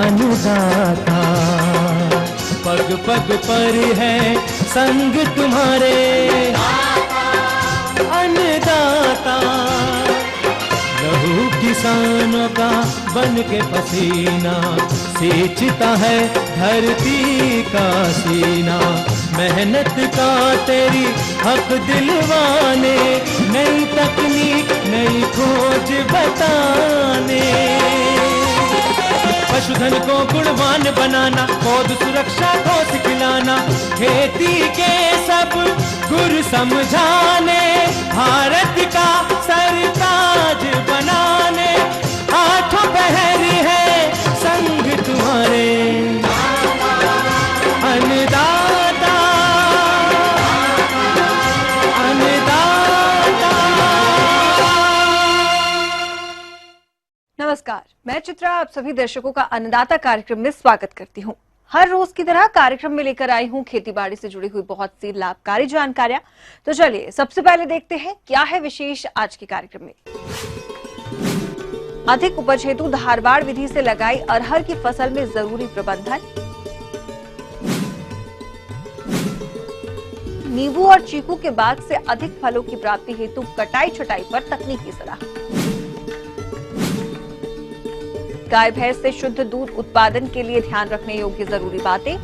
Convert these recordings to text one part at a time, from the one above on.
अन्नदाता, पग पग पर है संग तुम्हारे अन्नदाता। लहू किसानों का बन के पसीना सींचता है धरती का सीना। मेहनत का तेरी हक दिलवाने, नई तकनीक नई खोज बताने। पशुधन को गुणवान बनाना, पौध सुरक्षा को सिखलाना, खेती के सब गुर समझाने, भारत का सरताज बनाने। आठों पहर है संग तुम्हारे अन्नदाता, अन्नदाता। नमस्कार, मैं चित्रा आप सभी दर्शकों का अन्नदाता कार्यक्रम में स्वागत करती हूं। हर रोज की तरह कार्यक्रम में लेकर आई हूं खेती बाड़ी से जुड़ी हुई बहुत सी लाभकारी जानकारियां। तो चलिए सबसे पहले देखते हैं क्या है विशेष आज के कार्यक्रम में। अधिक उपज हेतु धारवाड़ विधि से लगाई अरहर की फसल में जरूरी प्रबंधन। नींबू और चीकू के बाग से अधिक फलों की प्राप्ति हेतु कटाई छटाई पर तकनीकी सलाह। गाय भैंस से शुद्ध दूध उत्पादन के लिए ध्यान रखने योग्य जरूरी बातें।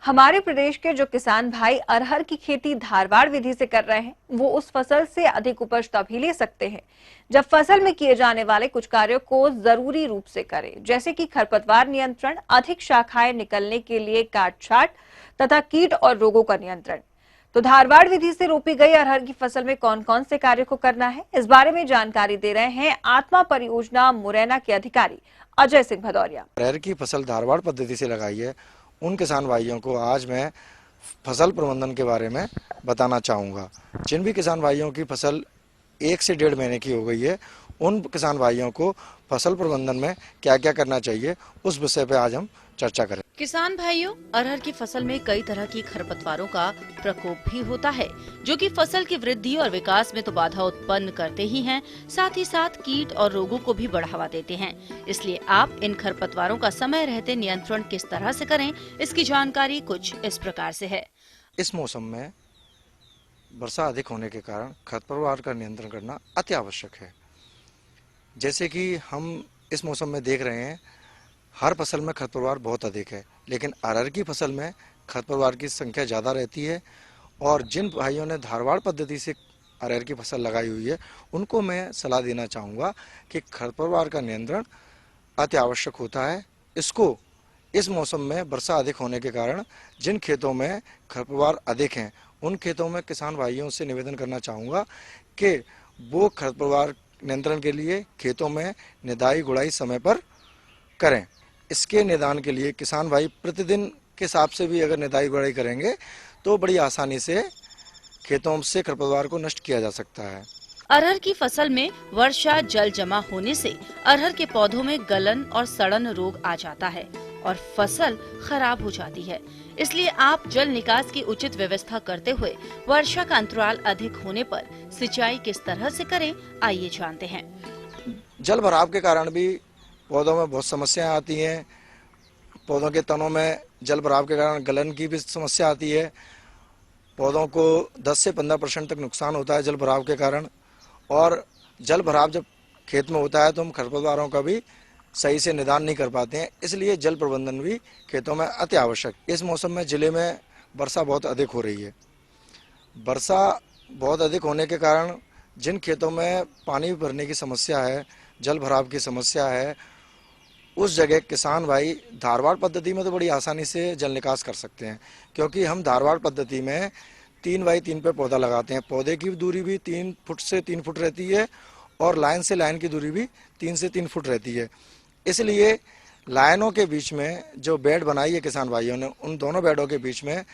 हमारे प्रदेश के जो किसान भाई अरहर की खेती धारवाड़ विधि से कर रहे हैं, वो उस फसल से अधिक उपज तभी ले सकते हैं जब फसल में किए जाने वाले कुछ कार्यों को जरूरी रूप से करें, जैसे कि खरपतवार नियंत्रण, अधिक शाखाएं निकलने के लिए काट छांट तथा कीट और रोगों का नियंत्रण। तो धारवाड़ विधि से रोपी गई अरहर की फसल में कौन कौन से कार्य को करना है, इस बारे में जानकारी दे रहे हैं आत्मा परियोजना मुरैना के अधिकारी अजय सिंह भदौरिया। अरहर की फसल धारवाड़ पद्धति से लगाई है, उन किसान भाइयों को आज मैं फसल प्रबंधन के बारे में बताना चाहूँगा। जिन भी किसान भाइयों की फसल 1 से 1.5 महीने की हो गई है, उन किसान भाइयों को फसल प्रबंधन में क्या क्या करना चाहिए, उस विषय पे आज हम चर्चा करें। किसान भाइयों, अरहर की फसल में कई तरह की खरपतवारों का प्रकोप भी होता है, जो कि फसल की वृद्धि और विकास में तो बाधा उत्पन्न करते ही हैं, साथ ही साथ कीट और रोगों को भी बढ़ावा देते हैं। इसलिए आप इन खरपतवारों का समय रहते नियंत्रण किस तरह से करें, इसकी जानकारी कुछ इस प्रकार से है। इस मौसम में वर्षा अधिक होने के कारण खरपतवार का नियंत्रण करना अति आवश्यक है। जैसे कि हम इस मौसम में देख रहे हैं, हर फसल में खरपतवार बहुत अधिक है, लेकिन अरहर की फसल में खरपतवार की संख्या ज़्यादा रहती है। और जिन भाइयों ने धारवाड़ पद्धति से अरहर की फसल लगाई हुई है, उनको मैं सलाह देना चाहूँगा कि खरपतवार का नियंत्रण अति आवश्यक होता है। इसको इस मौसम में वर्षा अधिक होने के कारण जिन खेतों में खरपतवार अधिक हैं, उन खेतों में किसान भाइयों से निवेदन करना चाहूँगा कि वो खरपतवार नियंत्रण के लिए खेतों में निदाई गुड़ाई समय पर करें। इसके निदान के लिए किसान भाई प्रतिदिन के हिसाब से भी अगर निदाई गुड़ाई करेंगे तो बड़ी आसानी से खेतों से खरपतवार को नष्ट किया जा सकता है। अरहर की फसल में वर्षा जल जमा होने से अरहर के पौधों में गलन और सड़न रोग आ जाता है और फसल खराब हो जाती है। इसलिए आप जल निकास की उचित व्यवस्था करते हुए वर्षा का अंतराल अधिक होने पर सिंचाई किस तरह से करें, आइए जानते हैं। जल भराव के कारण भी पौधों में बहुत समस्याएं आती हैं। पौधों के तनों में जल भराव के कारण गलन की भी समस्या आती है। पौधों को 10 से 15% तक नुकसान होता है जल भराव के कारण। और जल भराव जब खेत में होता है तो हम खरपतवारों का भी सही से निदान नहीं कर पाते हैं, इसलिए जल प्रबंधन भी खेतों में अति आवश्यक। इस मौसम में जिले में वर्षा बहुत अधिक हो रही है। वर्षा बहुत अधिक होने के कारण जिन खेतों में पानी भरने की समस्या है, जल भराव की समस्या है, उस जगह किसान भाई धारवाड़ पद्धति में तो बड़ी आसानी से जल निकास कर सकते हैं, क्योंकि हम धारवाड़ पद्धति में 3x3 पे पौधा लगाते हैं। पौधे की दूरी भी 3 फुट से 3 फुट रहती है और लाइन से लाइन की दूरी भी 3 से 3 फुट रहती है। इसलिए लाइनों के बीच में जो बेड बनाई है किसान भाइयों ने, उन दोनों बेडों के बीच में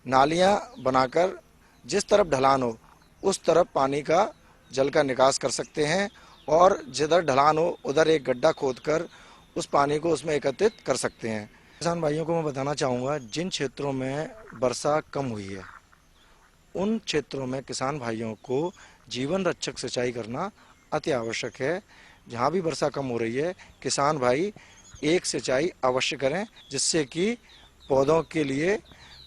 नालियां बनाकर जिस तरफ ढलान हो उस तरफ पानी का जल का निकास कर सकते हैं और जिधर ढलान हो उधर एक गड्ढा खोदकर उस पानी को उसमें एकत्रित कर सकते हैं। किसान भाइयों को मैं बताना चाहूँगा, जिन क्षेत्रों में वर्षा कम हुई है उन क्षेत्रों में किसान भाइयों को जीवन रक्षक सिंचाई करना अति आवश्यक है। जहाँ भी वर्षा कम हो रही है किसान भाई एक सिंचाई अवश्य करें, जिससे कि पौधों के लिए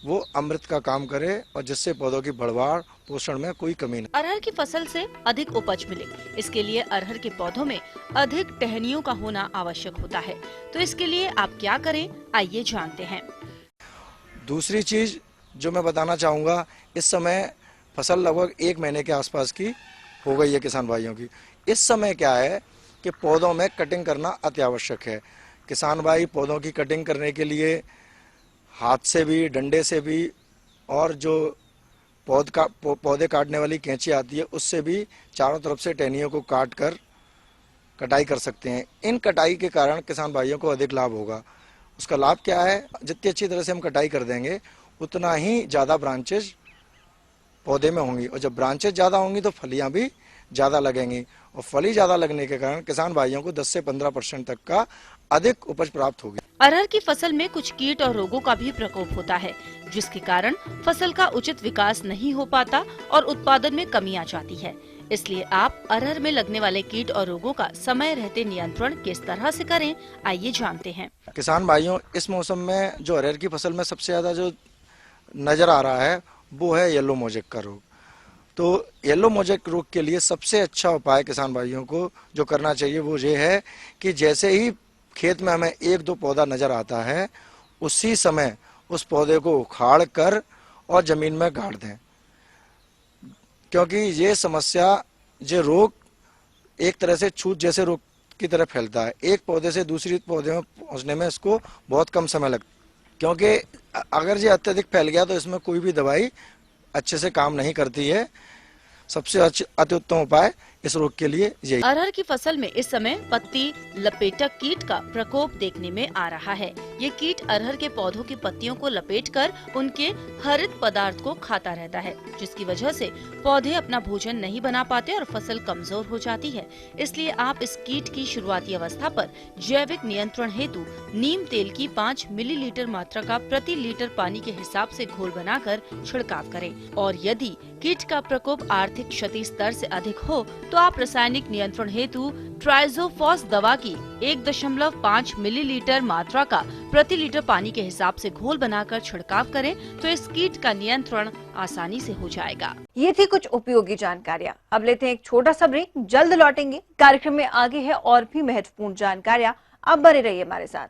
वो अमृत का काम करे और जिससे पौधों की बढ़वाड़ पोषण में कोई कमी नहीं। अरहर की फसल से अधिक उपज मिले, इसके लिए अरहर के पौधों में अधिक टहनियों का होना आवश्यक होता है। तो इसके लिए आप क्या करें, आइए जानते हैं। दूसरी चीज जो मैं बताना चाहूँगा, इस समय फसल लगभग 1 महीने के आसपास की हो गई है किसान भाइयों की। इस समय क्या है कि पौधों में कटिंग करना अति आवश्यक है। किसान भाई पौधों की कटिंग करने के लिए हाथ से भी, डंडे से भी और जो पौधे काटने वाली कैंची आती है उससे भी चारों तरफ से टहनियों को काट कर कटाई कर सकते हैं। इन कटाई के कारण किसान भाइयों को अधिक लाभ होगा। उसका लाभ क्या है, जितनी अच्छी तरह से हम कटाई कर देंगे उतना ही ज़्यादा ब्रांचेज पौधे में होंगी और जब ब्रांचेज ज़्यादा होंगी तो फलियाँ भी ज़्यादा लगेंगी और फली ज़्यादा लगने के कारण किसान भाइयों को 10 से 15% तक का अधिक उपज प्राप्त होगी। अरहर की फसल में कुछ कीट और रोगों का भी प्रकोप होता है, जिसके कारण फसल का उचित विकास नहीं हो पाता और उत्पादन में कमी आ जाती है। इसलिए आप अरहर में लगने वाले कीट और रोगों का समय रहते नियंत्रण किस तरह से करें, आइए जानते हैं। किसान भाइयों, इस मौसम में जो अरहर की फसल में सबसे ज्यादा जो नजर आ रहा है वो है येलो मोजेक का रोग। तो येलो मोजेक रोग के लिए सबसे अच्छा उपाय किसान भाइयों को जो करना चाहिए वो ये है कि जैसे ही खेत में हमें 1-2 पौधा नजर आता है उसी समय उस पौधे को उखाड़ कर और जमीन में गाड़ दें, क्योंकि ये समस्या, ये रोग एक तरह से छूत जैसे रोग की तरह फैलता है। एक पौधे से दूसरी पौधे में पहुंचने में इसको बहुत कम समय लगता है, क्योंकि अगर ये अत्यधिक फैल गया तो इसमें कोई भी दवाई अच्छे से काम नहीं करती है। सबसे अति उत्तम उपाय इस रोग के लिए यही। अरहर की फसल में इस समय पत्ती लपेटक कीट का प्रकोप देखने में आ रहा है। ये कीट अरहर के पौधों की पत्तियों को लपेटकर उनके हरित पदार्थ को खाता रहता है, जिसकी वजह से पौधे अपना भोजन नहीं बना पाते और फसल कमजोर हो जाती है। इसलिए आप इस कीट की शुरुआती अवस्था पर जैविक नियंत्रण हेतु नीम तेल की 5 मिलीलीटर मात्रा का प्रति लीटर पानी के हिसाब से घोल बनाकर छिड़काव करें और यदि कीट का प्रकोप आर्थिक क्षति स्तर से अधिक हो तो आप रासायनिक नियंत्रण हेतु ट्राइजोफॉस दवा की 1.5 मिलीलीटर मात्रा का प्रति लीटर पानी के हिसाब से घोल बनाकर छिड़काव करें तो इस कीट का नियंत्रण आसानी से हो जाएगा। ये थी कुछ उपयोगी जानकारियाँ। अब लेते हैं एक छोटा सा ब्रेक, जल्द लौटेंगे। कार्यक्रम में आगे है और भी महत्वपूर्ण जानकारियाँ, अब बने रहिए हमारे साथ।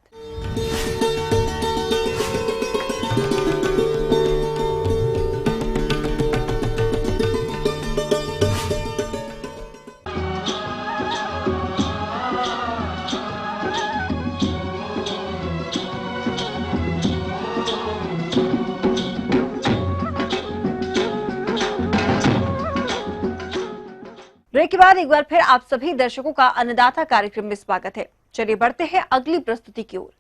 ब्रेक के बाद एक बार फिर आप सभी दर्शकों का अन्नदाता कार्यक्रम में स्वागत है। चलिए बढ़ते हैं अगली प्रस्तुति की ओर।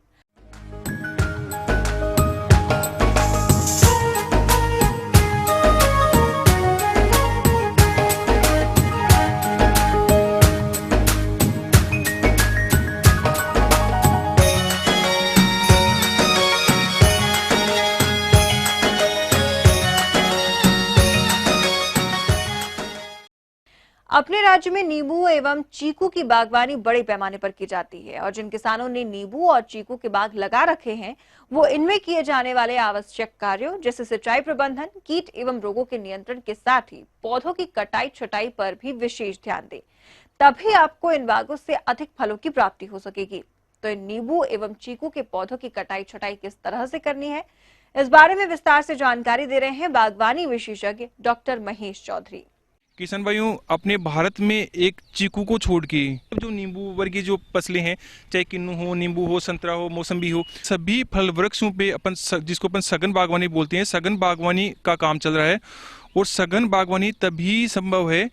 अपने राज्य में नींबू एवं चीकू की बागवानी बड़े पैमाने पर की जाती है और जिन किसानों ने नींबू और चीकू के बाग लगा रखे हैं वो इनमें किए जाने वाले आवश्यक कार्यों जैसे सिंचाई प्रबंधन, कीट एवं रोगों के नियंत्रण के साथ ही पौधों की कटाई छटाई पर भी विशेष ध्यान दें, तभी आपको इन बागों से अधिक फलों की प्राप्ति हो सकेगी। तो इन नींबू एवं चीकू के पौधों की कटाई छटाई किस तरह से करनी है, इस बारे में विस्तार से जानकारी दे रहे हैं बागवानी विशेषज्ञ डॉक्टर महेश चौधरी। किसान भाइयों, अपने भारत में एक चीकू को छोड़ के जो नींबू वर्गीय जो फसलें हैं, चाहे किन्नू हो, नींबू हो, संतरा हो, मौसम्बी हो, सभी फल वृक्षों पे जिसको अपन सघन बागवानी बोलते हैं, सघन बागवानी का काम चल रहा है। और सघन बागवानी तभी संभव है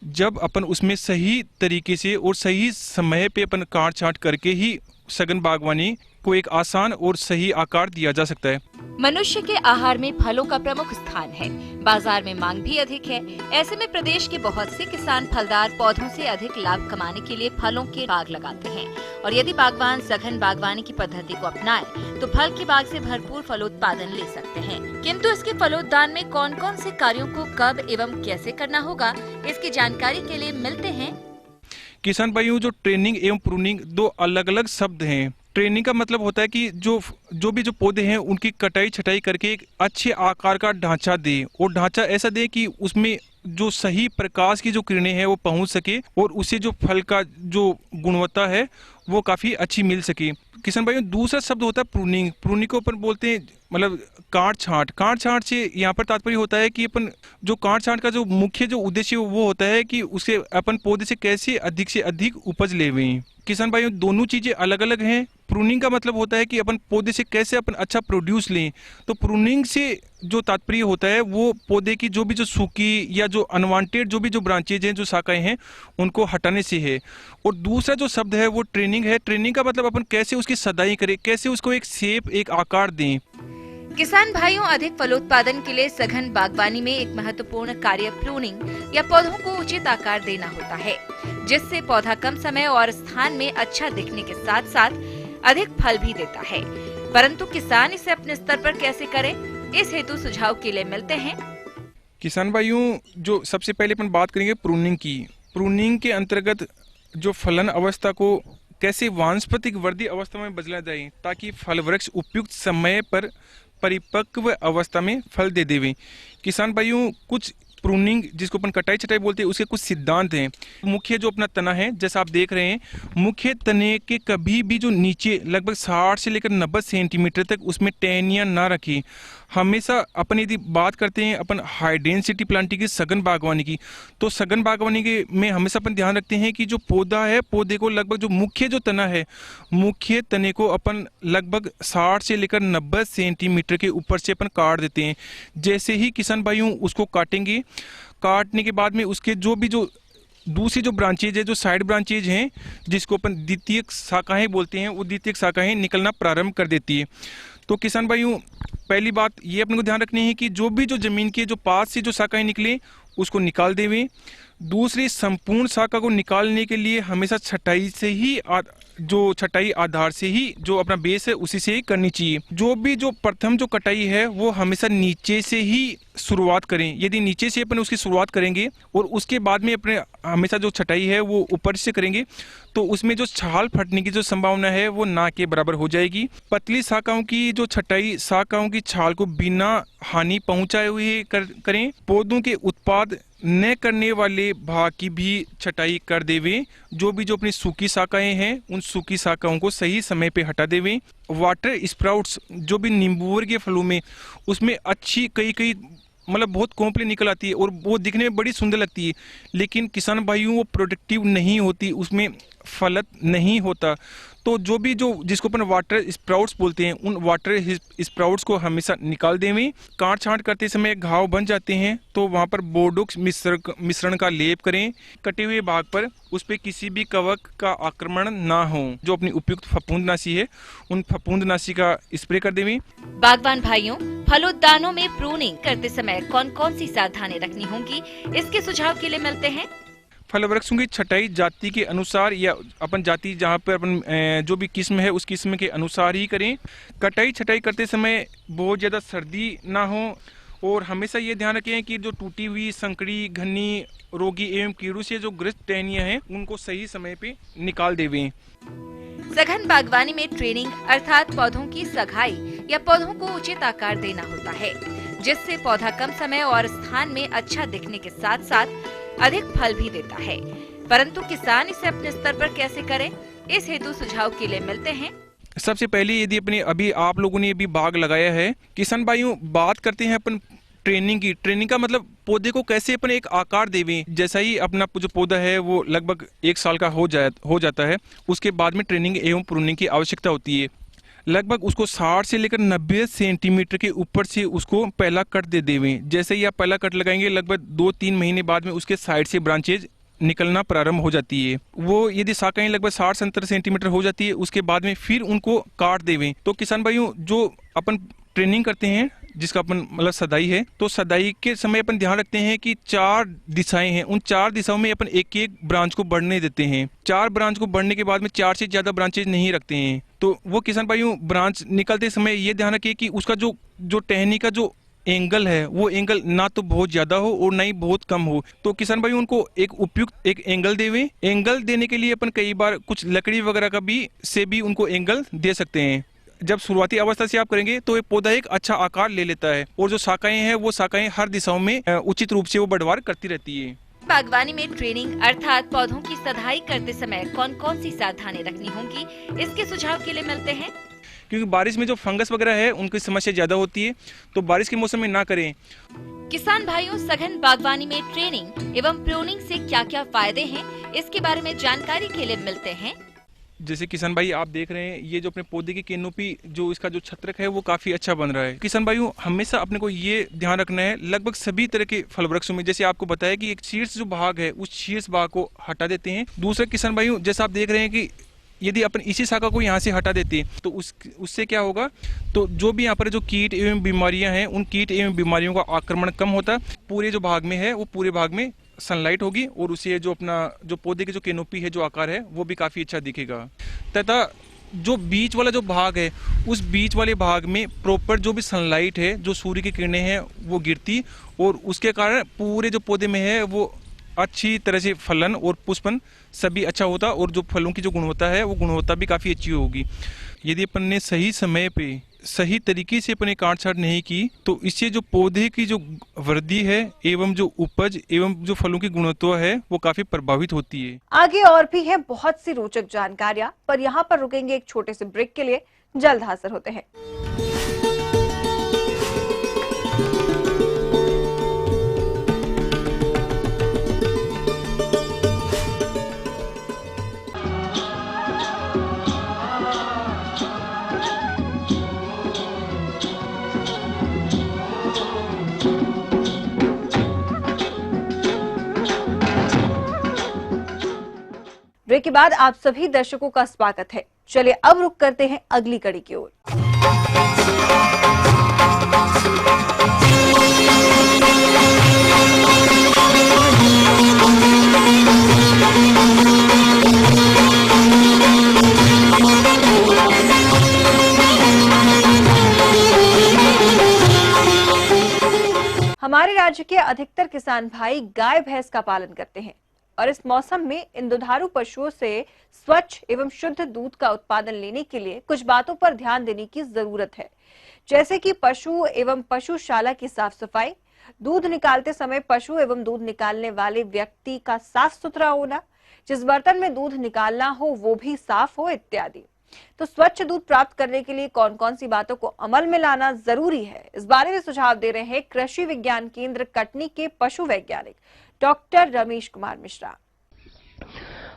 जब अपन उसमें सही तरीके से और सही समय पे अपन काट छांट करके ही सघन बागवानी को एक आसान और सही आकार दिया जा सकता है। मनुष्य के आहार में फलों का प्रमुख स्थान है। बाजार में मांग भी अधिक है। ऐसे में प्रदेश के बहुत से किसान फलदार पौधों से अधिक लाभ कमाने के लिए फलों के बाग लगाते हैं और यदि बागवान सघन बागवानी की पद्धति को अपनाए तो फल के बाग से भरपूर फलोत्पादन ले सकते हैं। किंतु इसके फलोद्यान में कौन कौन से कार्यों को कब एवं कैसे करना होगा, इसकी जानकारी के लिए मिलते हैं। किसान भाइयों, जो ट्रेनिंग एवं प्रूनिंग दो अलग अलग शब्द हैं। ट्रेनिंग का मतलब होता है कि जो भी पौधे हैं उनकी कटाई छटाई करके एक अच्छे आकार का ढांचा दे, और ढांचा ऐसा दे कि उसमें जो सही प्रकाश की जो किरणें हैं वो पहुंच सके और उससे जो फल का जो गुणवत्ता है वो काफी अच्छी मिल सके। किसान भाइयों, दूसरा शब्द होता है प्रूनिंग। प्रूनिंग को अपन बोलते हैं मतलब काट छांट। काट छांट से यहाँ पर तात्पर्य होता है कि अपन जो काट छांट का जो मुख्य जो उद्देश्य वो होता है कि उसे अपन पौधे से कैसे अधिक से अधिक उपज लेवें। किसान भाइयों, दोनों चीजें अलग अलग हैं। प्रूनिंग का मतलब होता है कि अपन पौधे से कैसे अपन अच्छा प्रोड्यूस लें, तो प्रूनिंग से जो तात्पर्य होता है वो पौधे की जो भी जो सूखी या जो अनवांटेड जो भी जो ब्रांचेज हैं, जो शाखाएं हैं, उनको हटाने से है। और दूसरा जो शब्द है वो ट्रेनिंग है। ट्रेनिंग का मतलब अपन कैसे उसकी सदाई करें, कैसे उसको एक शेप, एक आकार दें। किसान भाइयों, अधिक फलोत्पादन के लिए सघन बागवानी में एक महत्वपूर्ण कार्य प्रूनिंग या पौधों को उचित आकार देना होता है, जिससे पौधा कम समय और स्थान में अच्छा दिखने के साथ साथ अधिक फल भी देता है। परंतु किसान इसे अपने स्तर पर कैसे करें, इस हेतु सुझाव के लिए मिलते हैं। किसान भाइयों, जो सबसे पहले अपन बात करेंगे प्रूनिंग की। प्रूनिंग के अंतर्गत जो फलन अवस्था को कैसे वानस्पतिक वृद्धि अवस्था में बदला जाए ताकि फल वृक्ष उपयुक्त समय पर परिपक्व अवस्था में फल दे देवे। किसान भाइयों, कुछ प्रूनिंग जिसको अपन कटाई छटाई बोलते हैं उसके कुछ सिद्धांत हैं। मुख्य जो अपना तना है, जैसा आप देख रहे हैं, मुख्य तने के कभी भी जो नीचे लगभग 60 से लेकर 90 सेंटीमीटर तक उसमें टहनियाँ ना रखें। हमेशा अपन यदि बात करते हैं अपन हाई डेंसिटी प्लांटिंग की, सघन बागवानी की, तो सघन बागवानी के में हमेशा अपन ध्यान रखते हैं कि जो पौधा है, पौधे को लगभग जो मुख्य जो तना है, मुख्य तने को अपन लगभग 60 से लेकर 90 सेंटीमीटर के ऊपर से अपन काट देते हैं। जैसे ही किसान भाइयों उसको काटेंगे, काटने के बाद में उसके जो भी जो दूसरी जो ब्रांचेज है, जो साइड ब्रांचेज हैं, जिसको अपन द्वितीयक शाखाएं बोलते हैं, वो द्वितीयक शाखाएं निकलना प्रारंभ कर देती है। तो किसान भाइयों, पहली बात ये अपने को ध्यान रखनी है कि जो भी जो जमीन के जो पास से जो शाखाएं निकले उसको निकाल देवें। दूसरी, संपूर्ण शाखा को निकालने के लिए हमेशा छटाई से ही जो छटाई आधार से ही जो अपना बेस है उसी से ही करनी चाहिए। जो भी जो प्रथम जो कटाई है वो हमेशा नीचे से ही शुरुआत करें। यदि नीचे से अपन उसकी शुरुआत करेंगे और उसके बाद में अपने हमेशा जो छटाई है वो ऊपर से करेंगे तो उसमें जो छाल फटने की जो संभावना है वो ना के बराबर हो जाएगी। पतली शाखाओं की जो छटाई शाखाओं की छाल को बिना हानि पहुंचाए हुए करें। पौधों के उत्पाद न करने वाले भाग की भी छटाई कर देवें। जो भी जो अपनी सूखी शाखाएं हैं उन सूखी शाखाओं को सही समय पे हटा देवें। वाटर स्प्राउट्स जो भी नींबू वर्गीय फलों में उसमें अच्छी कई मतलब बहुत कोंपली निकल आती है और वो दिखने में बड़ी सुंदर लगती है, लेकिन किसान भाइयों वो प्रोडक्टिव नहीं होती, उसमें फलत नहीं होता। तो जो भी जो जिसको अपन वाटर स्प्राउट्स बोलते हैं उन वाटर स्प्राउट्स को हमेशा निकाल देवें। काट छांट करते समय घाव बन जाते हैं तो वहाँ पर बोर्डोक्स मिश्रण का लेप करें। कटे हुए भाग पर उस पर किसी भी कवक का आक्रमण ना हो। जो अपनी उपयुक्त फफूंदनाशी है उन फफूंदनाशी का स्प्रे कर देवें। बागवान भाइयों, फलोद्यानों में प्रूनिंग करते समय कौन कौन सी सावधानी रखनी होगी, इसके सुझाव के लिए मिलते हैं। फल वृक्षों की छटाई जाति के अनुसार या अपन जाति जहाँ पर अपन जो भी किस्म है उस किस्म के अनुसार ही करें। कटाई छटाई करते समय बहुत ज़्यादा सर्दी ना हो और हमेशा ये ध्यान रखें कि जो टूटी हुई, संकड़ी, घनी, रोगी एवं कीड़ों से जो ग्रस्त टहनियाँ हैं उनको सही समय पे निकाल देवें। सघन बागवानी में ट्रेनिंग अर्थात पौधों की सगाई या पौधों को उचित आकार देना होता है, जिससे पौधा कम समय और स्थान में अच्छा दिखने के साथ साथ अधिक फल भी देता है। परंतु किसान इसे अपने स्तर पर कैसे करें, इस हेतु सुझाव के लिए मिलते हैं। सबसे पहले यदि अपने अभी आप लोगों ने अभी बाग लगाया है, किसान भाइयों बात करते हैं अपन ट्रेनिंग की। ट्रेनिंग का मतलब पौधे को कैसे अपन एक आकार देवें। जैसा ही अपना जो पौधा है वो लगभग 1 साल का हो जाता है, उसके बाद में ट्रेनिंग एवं प्रूनिंग की आवश्यकता होती है। लगभग उसको 60 से लेकर 90 सेंटीमीटर के ऊपर से उसको पहला कट दे देवें। जैसे ही आप पहला कट लगाएंगे लगभग 2-3 महीने बाद में उसके साइड से ब्रांचेज निकलना प्रारंभ हो जाती है। वो यदि शाखाएं लगभग 60-70 सेंटीमीटर हो जाती है, उसके बाद में फिर उनको काट देवें। तो किसान भाइयों, जो अपन ट्रेनिंग करते हैं जिसका अपन मतलब सदाई है, तो सदाई के समय अपन ध्यान रखते हैं कि 4 दिशाएं हैं, उन 4 दिशाओं में अपन एक एक ब्रांच को बढ़ने देते हैं। 4 ब्रांच को बढ़ने के बाद में 4 से ज्यादा ब्रांचेज नहीं रखते हैं। तो वो किसान भाइयों ब्रांच निकलते समय ये ध्यान रखिए कि उसका जो टहनी का जो एंगल है, वो एंगल ना तो बहुत ज्यादा हो और ना ही बहुत कम हो। तो किसान भाई उनको एक उपयुक्त एक एंगल देवे। एंगल देने के लिए अपन कई बार कुछ लकड़ी वगैरह का भी से भी उनको एंगल दे सकते हैं। जब शुरुआती अवस्था से आप करेंगे तो ये पौधा एक अच्छा आकार ले लेता है और जो शाखाएं हैं वो शाखाएं हर दिशाओं में उचित रूप से वो बढ़वार करती रहती है। बागवानी में ट्रेनिंग अर्थात पौधों की सदाई करते समय कौन कौन सी सावधानी रखनी होगी, इसके सुझाव के लिए मिलते हैं। क्योंकि बारिश में जो फंगस वगैरह है उनकी समस्या ज्यादा होती है, तो बारिश के मौसम में ना करें। किसान भाइयों, सघन बागवानी में ट्रेनिंग एवं प्रूनिंग से क्या क्या फायदे हैं, इसके बारे में जानकारी के लिए मिलते हैं। जैसे किसान भाई आप देख रहे हैं, ये जो अपने पौधे की कैनोपी जो इसका जो छत्रक है वो काफी अच्छा बन रहा है। किसान भाइयों, हमेशा अपने को ये ध्यान रखना है, लगभग सभी तरह के फल वृक्षों में जैसे आपको बताया कि एक शीर्ष जो भाग है उस शीर्ष भाग को हटा देते हैं। दूसरा किसान भाइयों, जैसा आप देख रहे हैं कि यदि अपन इसी शाखा को यहाँ से हटा देते हैं तो उससे क्या होगा, तो जो भी यहाँ पर जो कीट एवं बीमारियां हैं उन कीट एवं बीमारियों का आक्रमण कम होता। पूरे जो भाग में है वो पूरे भाग में सनलाइट होगी और उसे जो अपना जो पौधे की जो कैनोपी है जो आकार है वो भी काफी अच्छा दिखेगा। तथा जो बीच वाला जो भाग है उस बीच वाले भाग में प्रॉपर जो भी सनलाइट है, जो सूर्य की किरणें हैं वो गिरती और उसके कारण पूरे जो पौधे में है वो अच्छी तरह से फलन और पुष्पन सभी अच्छा होता और जो फलों की जो गुणवत्ता है वो गुणवत्ता भी काफ़ी अच्छी होगी। यदि अपन ने सही समय पे सही तरीके से अपने काट-छांट नहीं की तो इससे जो पौधे की जो वृद्धि है एवं जो उपज एवं जो फलों की गुणवत्ता है वो काफ़ी प्रभावित होती है। आगे और भी है बहुत सी रोचक जानकारियां, पर यहाँ पर रुकेंगे एक छोटे से ब्रेक के लिए। जल्द हाजिर होते हैं। ब्रेक के बाद आप सभी दर्शकों का स्वागत है। चलिए अब रुक करते हैं अगली कड़ी की ओर। हमारे राज्य के अधिकतर किसान भाई गाय भैंस का पालन करते हैं और इस मौसम में इन दुधारू पशुओं से स्वच्छ एवं शुद्ध दूध का उत्पादन लेने के लिए कुछ बातों पर ध्यान देने की जरूरत है, जैसे कि पशु एवं पशुशाला की साफ सफाई, दूध निकालते समय पशु एवं दूध निकालने वाले व्यक्ति का साफ सुथरा होना, जिस बर्तन में दूध निकालना हो वो भी साफ हो, इत्यादि। तो स्वच्छ दूध प्राप्त करने के लिए कौन कौन सी बातों को अमल में लाना जरूरी है, इस बारे में सुझाव दे रहे हैं कृषि विज्ञान केंद्र कटनी के पशु वैज्ञानिक डॉक्टर रमेश कुमार मिश्रा।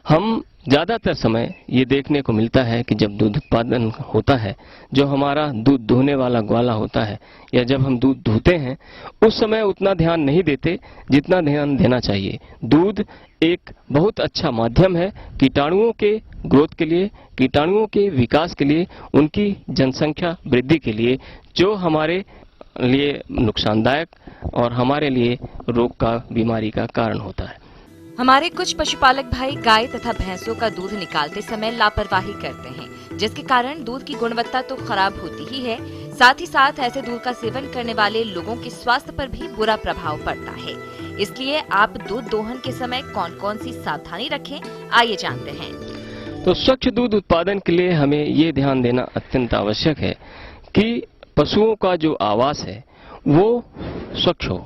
हम ज़्यादातर समय ये देखने को मिलता है कि जब दूध उत्पादन होता है, जो हमारा दूध दुहने वाला ग्वाला होता है या जब हम दूध दुहते हैं उस समय उतना ध्यान नहीं देते जितना ध्यान देना चाहिए। दूध एक बहुत अच्छा माध्यम है कीटाणुओं के ग्रोथ के लिए, कीटाणुओं के विकास के लिए, उनकी जनसंख्या वृद्धि के लिए, जो हमारे लिए नुकसानदायक और हमारे लिए रोग का बीमारी का कारण होता है। हमारे कुछ पशुपालक भाई गाय तथा भैंसों का दूध निकालते समय लापरवाही करते हैं, जिसके कारण दूध की गुणवत्ता तो खराब होती ही है, साथ ही साथ ऐसे दूध का सेवन करने वाले लोगों के स्वास्थ्य पर भी बुरा प्रभाव पड़ता है। इसलिए आप दूध दोहन के समय कौन कौन सी सावधानी रखें, आइए जानते हैं। तो स्वच्छ दूध उत्पादन के लिए हमें ये ध्यान देना अत्यंत आवश्यक है कि पशुओं का जो आवास है वो स्वच्छ हो,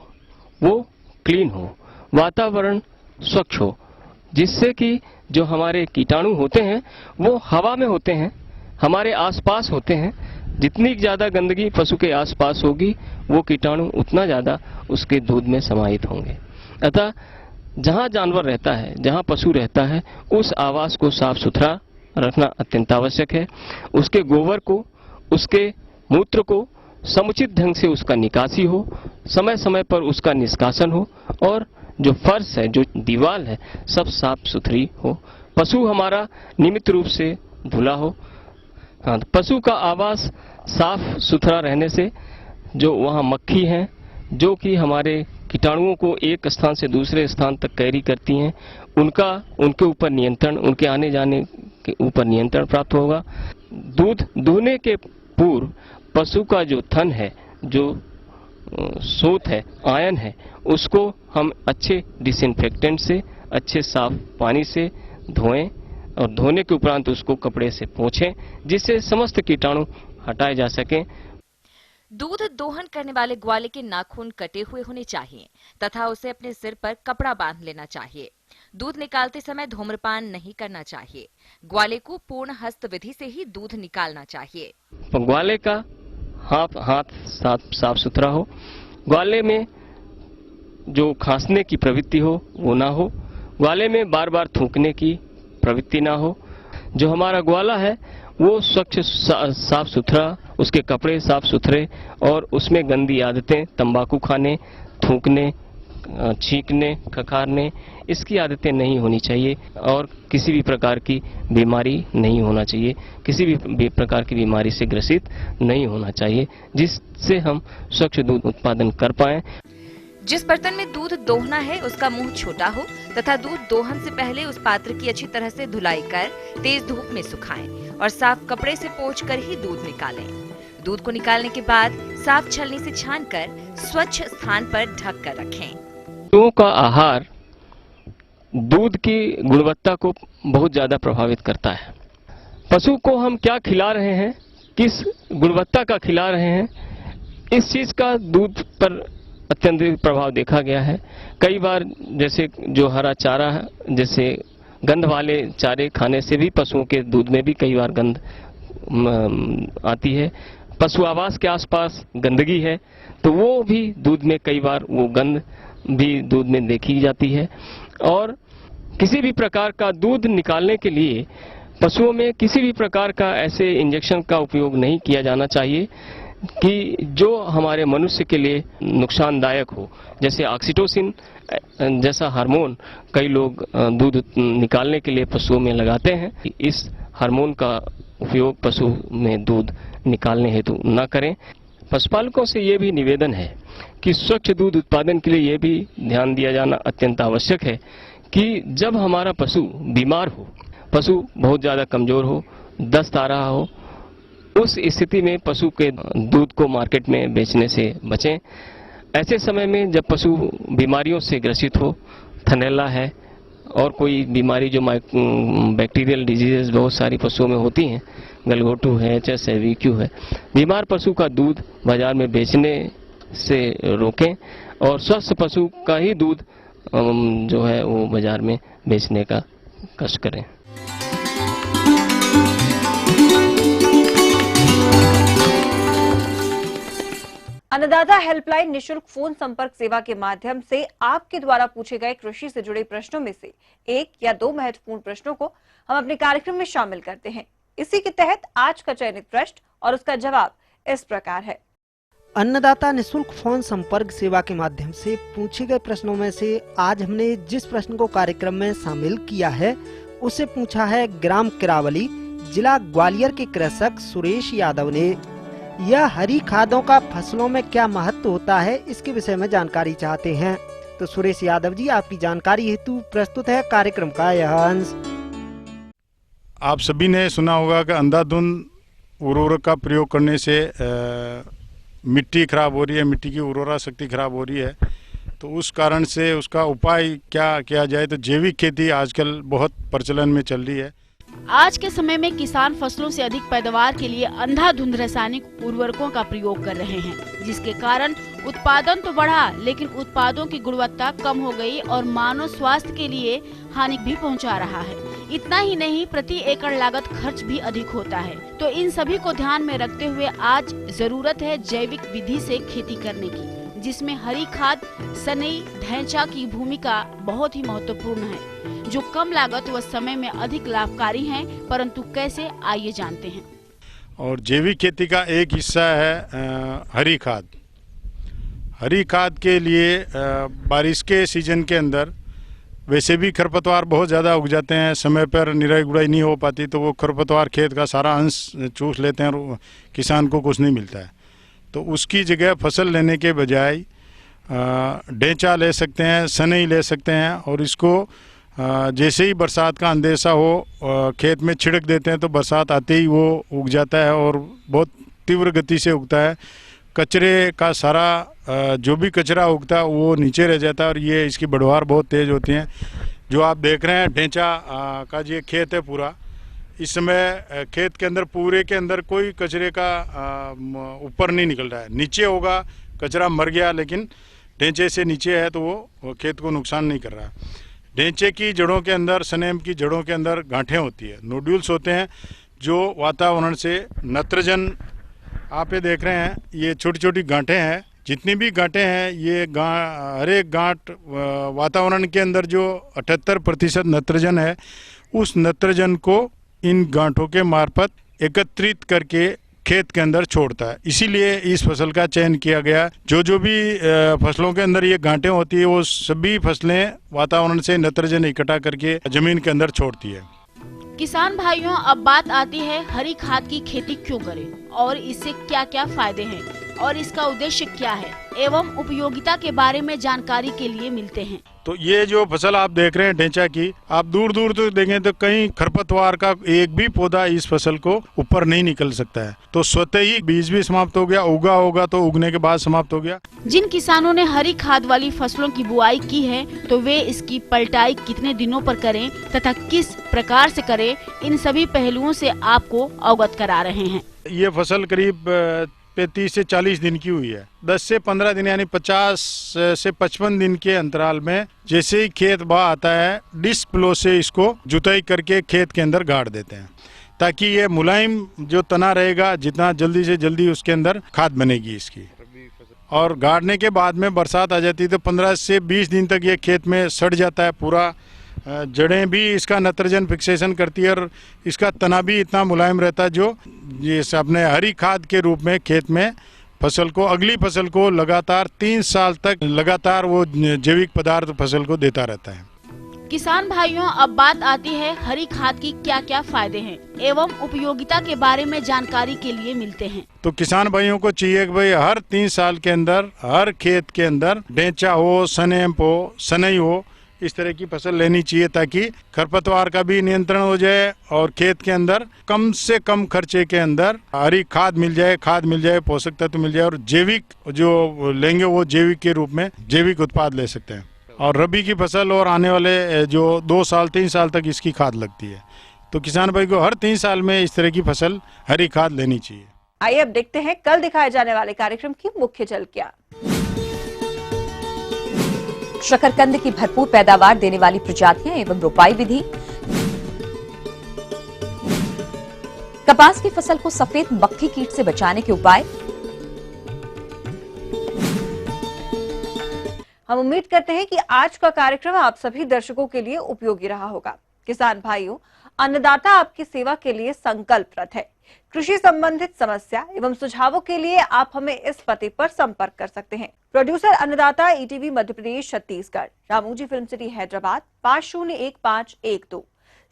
वो क्लीन हो, वातावरण स्वच्छ हो, जिससे कि जो हमारे कीटाणु होते हैं वो हवा में होते हैं, हमारे आसपास होते हैं। जितनी ज्यादा गंदगी पशु के आसपास होगी वो कीटाणु उतना ज्यादा उसके दूध में समाहित होंगे। अतः जहाँ जानवर रहता है, जहाँ पशु रहता है, उस आवास को साफ सुथरा रखना अत्यंत आवश्यक है। उसके गोबर को, उसके मूत्र को समुचित ढंग से उसका निकासी हो, समय समय पर उसका निष्कासन हो और जो फर्श है, जो दीवार है, सब साफ सुथरी हो। पशु हमारा नियमित रूप से धुला हो। हाँ, पशु का आवास साफ सुथरा रहने से जो वहाँ मक्खी हैं, जो कि हमारे कीटाणुओं को एक स्थान से दूसरे स्थान तक कैरी करती हैं, उनके ऊपर नियंत्रण, उनके आने जाने के ऊपर नियंत्रण प्राप्त होगा। दूध दुहने के पूर्व पशु का जो थन है, जो सोत है, आयन है, उसको हम अच्छे डिसइंफेक्टेंट से, अच्छे साफ पानी से धोएं और धोने के उपरांत उसको कपड़े से पोंछें, जिससे समस्त कीटाणु हटाए जा सकें। दूध दोहन करने वाले ग्वाले के नाखून कटे हुए होने चाहिए तथा उसे अपने सिर पर कपड़ा बांध लेना चाहिए। दूध निकालते समय धूम्रपान नहीं करना चाहिए। ग्वाले को पूर्ण हस्त विधि से ही दूध निकालना चाहिए। ग्वाले का हाथ साफ सुथरा हो। ग्वाले में जो खांसने की प्रवृत्ति हो वो ना हो। ग्वाले में बार बार थूकने की प्रवृत्ति ना हो। जो हमारा ग्वाला है वो स्वच्छ साफ सुथरा, उसके कपड़े साफ सुथरे और उसमें गंदी आदतें, तंबाकू खाने, थूकने, छींकने, खखारने, इसकी आदतें नहीं होनी चाहिए और किसी भी प्रकार की बीमारी नहीं होना चाहिए, किसी भी प्रकार की बीमारी से ग्रसित नहीं होना चाहिए, जिससे हम स्वच्छ दूध उत्पादन कर पाएं। जिस बर्तन में दूध दोहना है उसका मुंह छोटा हो तथा दूध दोहन से पहले उस पात्र की अच्छी तरह से धुलाई कर तेज धूप में सुखाएं और साफ कपड़े से पोंछकर ही दूध निकालें। दूध को निकालने के बाद साफ छलनी से छानकर स्वच्छ स्थान पर ढक कर रखें। पशुओं का आहार दूध की गुणवत्ता को बहुत ज्यादा प्रभावित करता है। पशु को हम क्या खिला रहे हैं, किस गुणवत्ता का खिला रहे हैं, इस चीज का दूध पर अत्यंत प्रभाव देखा गया है। कई बार जैसे जो हरा चारा है, जैसे गंध वाले चारे खाने से भी पशुओं के दूध में भी कई बार गंध आती है। पशु आवास के आसपास गंदगी है तो वो भी दूध में कई बार वो गंध भी दूध में देखी जाती है। और किसी भी प्रकार का दूध निकालने के लिए पशुओं में किसी भी प्रकार का ऐसे इंजेक्शन का उपयोग नहीं किया जाना चाहिए कि जो हमारे मनुष्य के लिए नुकसानदायक हो। जैसे ऑक्सीटोसिन जैसा हार्मोन कई लोग दूध निकालने के लिए पशुओं में लगाते हैं। इस हार्मोन का उपयोग पशु में दूध निकालने हेतु न करें। पशुपालकों से ये भी निवेदन है कि स्वच्छ दूध उत्पादन के लिए ये भी ध्यान दिया जाना अत्यंत आवश्यक है कि जब हमारा पशु बीमार हो, पशु बहुत ज़्यादा कमजोर हो, दस्त आ रहा हो, उस स्थिति में पशु के दूध को मार्केट में बेचने से बचें। ऐसे समय में जब पशु बीमारियों से ग्रसित हो, थनैला है और कोई बीमारी जो बैक्टीरियल डिजीजेस बहुत सारी पशुओं में होती हैं, गलघोटू है, एचएस है, वीक्यू है, बीमार पशु का दूध बाजार में बेचने से रोकें और स्वस्थ पशु का ही दूध जो है वो बाजार में बेचने का कष्ट करें। अन्नदाता हेल्पलाइन निशुल्क फोन संपर्क सेवा के माध्यम से आपके द्वारा पूछे गए कृषि से जुड़े प्रश्नों में से 1 या 2 महत्वपूर्ण प्रश्नों को हम अपने कार्यक्रम में शामिल करते हैं। इसी के तहत आज का चयनित प्रश्न और उसका जवाब इस प्रकार है। अन्नदाता निशुल्क फोन संपर्क सेवा के माध्यम से पूछे गए प्रश्नों में से आज हमने जिस प्रश्न को कार्यक्रम में शामिल किया है उसे पूछा है ग्राम किरावली, जिला ग्वालियर के कृषक सुरेश यादव ने। यह हरी खादों का फसलों में क्या महत्व होता है, इसके विषय में जानकारी चाहते हैं। तो सुरेश यादव जी, आपकी जानकारी हेतु प्रस्तुत है कार्यक्रम का यह अंश। आप सभी ने सुना होगा कि अंधाधुंध उर्वरक का प्रयोग करने से मिट्टी खराब हो रही है, मिट्टी की उर्वरा शक्ति खराब हो रही है। तो उस कारण से उसका उपाय क्या किया जाए, तो जैविक खेती आजकल बहुत प्रचलन में चल रही है। आज के समय में किसान फसलों से अधिक पैदावार के लिए अंधाधुंध रासायनिक उर्वरकों का प्रयोग कर रहे हैं, जिसके कारण उत्पादन तो बढ़ा लेकिन उत्पादों की गुणवत्ता कम हो गई और मानव स्वास्थ्य के लिए हानि भी पहुंचा रहा है। इतना ही नहीं, प्रति एकड़ लागत खर्च भी अधिक होता है। तो इन सभी को ध्यान में रखते हुए आज जरूरत है जैविक विधि से खेती करने की, जिसमें हरी खाद, सनई, ढैंचा की भूमिका बहुत ही महत्वपूर्ण है, जो कम लागत व समय में अधिक लाभकारी हैं। परंतु कैसे, आइए जानते हैं। और जैविक खेती का एक हिस्सा है हरी खाद। हरी खाद के लिए बारिश के सीजन के अंदर वैसे भी खरपतवार बहुत ज़्यादा उग जाते हैं, समय पर निराई गुड़ाई नहीं हो पाती, तो वो खरपतवार खेत का सारा अंश चूस लेते हैं और किसान को कुछ नहीं मिलता है। तो उसकी जगह फसल लेने के बजाय ढेंचा ले सकते हैं, सनई ले सकते हैं, और इसको जैसे ही बरसात का अंदेशा हो खेत में छिड़क देते हैं तो बरसात आते ही वो उग जाता है और बहुत तीव्र गति से उगता है। कचरे का सारा जो भी कचरा उगता है वो नीचे रह जाता है और ये इसकी बढ़वार बहुत तेज़ होती है। जो आप देख रहे हैं ढेंचा का ये खेत है पूरा, इस समय खेत के अंदर पूरे के अंदर कोई कचरे का ऊपर नहीं निकल रहा है। नीचे होगा कचरा मर गया, लेकिन ढेंचे से नीचे है तो वो खेत को नुकसान नहीं कर रहा है। ढेंचे की जड़ों के अंदर, सनेम की जड़ों के अंदर गांठें होती है, नोड्यूल्स होते हैं जो वातावरण से नत्रजन, आप ये देख रहे हैं ये छोटी छोटी गांठें हैं। जितनी भी गांठें हैं ये हर एक गांठ वातावरण के अंदर जो 78% नत्रजन है, उस नत्रजन को इन गांठों के मार्फत एकत्रित करके खेत के अंदर छोड़ता है। इसीलिए इस फसल का चयन किया गया। जो भी फसलों के अंदर ये गांठें होती है वो सभी फसलें वातावरण से नत्रजन इकट्ठा करके जमीन के अंदर छोड़ती है। किसान भाइयों, अब बात आती है हरी खाद की खेती क्यों करें और इससे क्या क्या फायदे हैं और इसका उद्देश्य क्या है एवं उपयोगिता के बारे में जानकारी के लिए मिलते हैं। तो ये जो फसल आप देख रहे हैं ढेंचा की, आप दूर दूर तक देखें तो कहीं खरपतवार का एक भी पौधा इस फसल को ऊपर नहीं निकल सकता है। तो स्वतः ही बीज भी समाप्त हो गया, उगा होगा तो उगने के बाद समाप्त हो गया। जिन किसानों ने हरी खाद वाली फसलों की बुआई की है तो वे इसकी पलटाई कितने दिनों पर करें तथा किस प्रकार से करें, इन सभी पहलुओं से आपको अवगत करा रहे हैं। ये फसल करीब 35 से 40 दिन की हुई है। 10 से 15 दिन यानी 50 से 55 दिन के अंतराल में जैसे ही खेत बाह आता है, डिस्क प्लो से इसको जुताई करके खेत के अंदर गाड़ देते हैं, ताकि ये मुलायम जो तना रहेगा, जितना जल्दी से जल्दी उसके अंदर खाद बनेगी इसकी। और गाड़ने के बाद में बरसात आ जाती है तो 15 से 20 दिन तक ये खेत में सड़ जाता है पूरा। जड़ें भी इसका नत्रजन फिक्सेशन करती है और इसका तना भी इतना मुलायम रहता है जो ये अपने हरी खाद के रूप में खेत में फसल को, अगली फसल को लगातार 3 साल तक लगातार वो जैविक पदार्थ फसल को देता रहता है। किसान भाइयों, अब बात आती है हरी खाद की क्या क्या फायदे हैं एवं उपयोगिता के बारे में जानकारी के लिए मिलते हैं। तो किसान भाइयों को चाहिए कि भाई हर 3 साल के अंदर हर खेत के अंदर ढेंचा हो, सनेम हो, सनई हो, इस तरह की फसल लेनी चाहिए ताकि खरपतवार का भी नियंत्रण हो जाए और खेत के अंदर कम से कम खर्चे के अंदर हरी खाद मिल जाए, पोषक तत्व मिल जाए और जैविक जो लेंगे वो जैविक के रूप में जैविक उत्पाद ले सकते हैं। और रबी की फसल और आने वाले जो 2 साल 3 साल तक इसकी खाद लगती है, तो किसान भाई को हर 3 साल में इस तरह की फसल हरी खाद लेनी चाहिए। आइए अब देखते हैं कल दिखाए जाने वाले कार्यक्रम की मुख्य झलकियां। शकरकंद की भरपूर पैदावार देने वाली प्रजातियां एवं रोपाई विधि, कपास की फसल को सफेद मक्खी कीट से बचाने के उपाय। हम उम्मीद करते हैं कि आज का कार्यक्रम आप सभी दर्शकों के लिए उपयोगी रहा होगा। किसान भाइयों, अन्नदाता आपकी सेवा के लिए संकल्परत है। कृषि संबंधित समस्या एवं सुझावों के लिए आप हमें इस पते पर संपर्क कर सकते हैं। प्रोड्यूसर अन्नदाता, ETV Madhya Pradesh Chhattisgarh, Ramoji film city Hyderabad 501512।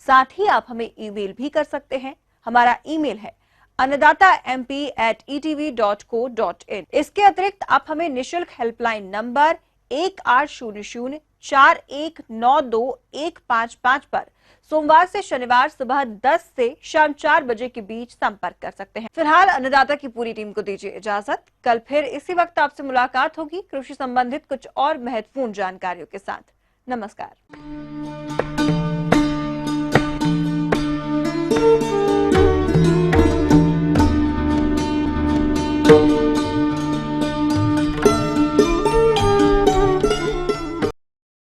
साथ ही आप हमें ईमेल भी कर सकते हैं। हमारा ईमेल है annadatamp@etv.co.in। इसके अतिरिक्त आप हमें निशुल्क हेल्पलाइन नंबर 180041921555 पर सोमवार से शनिवार सुबह 10 से शाम 4 बजे के बीच संपर्क कर सकते हैं। फिलहाल अन्नदाता की पूरी टीम को दीजिए इजाजत। कल फिर इसी वक्त आपसे मुलाकात होगी कृषि संबंधित कुछ और महत्वपूर्ण जानकारियों के साथ। नमस्कार।